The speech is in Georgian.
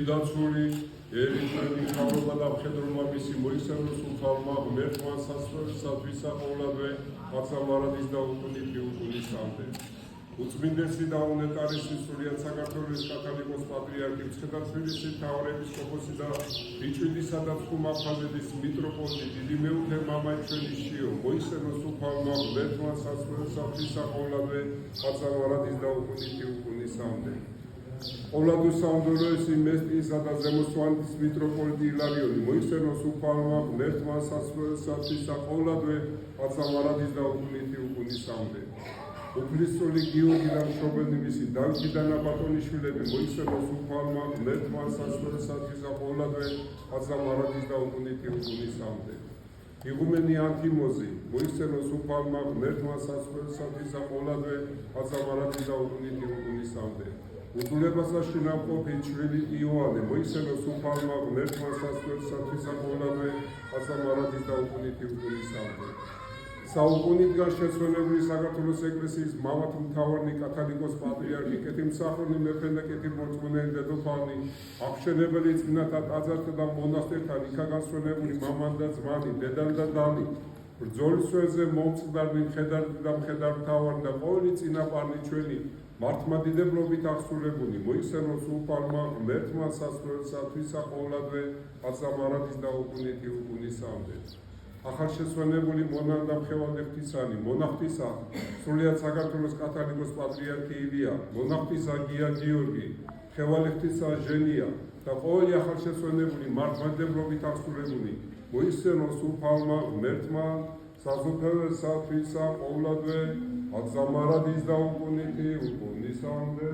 შიდაცული ერიშველი მთავრობა და მხედრობა მისი მოიხსენოს უფალმა ღმერთმა სასწორისათვის საყოვლადვე აცამარადის და უკუნითი უკუნისამდე. უწმინდესი და უნეტარესი სრულიად საქართველოს კათოლიკოს პატრიარქი მცხეთათბილისის მთავარეპისკოპოსი და რიჩვიდისა და ცხუმაფხაზეთის მიტროპოლიტი დიდი მეუღლე მამაჩველიშიო მოიხსენოს უფალმა ღმერთმა სასწორისათვის საყოვლადვე აცამარადის და უკუნითი უკუნისამდე. Ყოვლადუს საუნდოროესი მესტიისა და ზემოსვანეთის მიტროპოლიტი ილარიონი მოიხსენოს უფალმა ღმერთმა სასწორისათვის საყოვლადვე აცამარადის და უკუნითი უკუნისამდე. უფლისწული გიორგი და მშობელი მისი დავითი და ნაბატონიშვილები მოიხსენოს უფალმა ღმერთმა სასწორისათვის საყოვლადვე აცამარადის და უკუნითი უკუნისამდე. იღუმენი ანთიმოზი მოიხსენოს უფალმა ღმერთმა სასწორისათვის საყოვლადვე აცამარადის და უკუნითი უკუნისამდე. უძულებასაში ნამყოფი შვილი იოანე მოიხსენოს უფალმა ღმერთმა სასწორისათვის საყოვლადვე აცამარადის და უკუნითი უკუნისამდე. საუკუნიდან შეცვლილებული საქართველოს ეკლესიის მამათ მთავარი კათოლიკოს პატრიარქი კეთილმსახურნი მეფე და კეთილმორწმუნე დედოფალი აღშენებელი წმინდა ტაძართა და მონასტერთან იქა გასვენებული მამან და ძმანი დედალი და დალი ბრძოლის ველზე მომწყდარნი მხედართი და მხედართმთავარი და ყოველი წინაპარი ჩვენი მართლმადიდებლობით აღსრულებული მოიხსენოს უფალმა ღმერთმა სასწორისათვის საყოვლადვე აცამარადის და უკუნითი უკუნისამდე. ახალშეცვლილებული მონან და მხევალე ღვთისანი მონახტისა სრულიად საქართველოს კათოლიკოს პატრიარქი ილია მონახტისა გია გიორგი მხევალე ღვთისა ჟენია და ყოველი ახალშეცვლილებული მართლმადიდებლობით აღსრულებული მოიხსენოს უფალმა ღმერთმა სასუფეველსათვის საყოვლადვე აცამარადის და უკუნითი უკუნისამდე.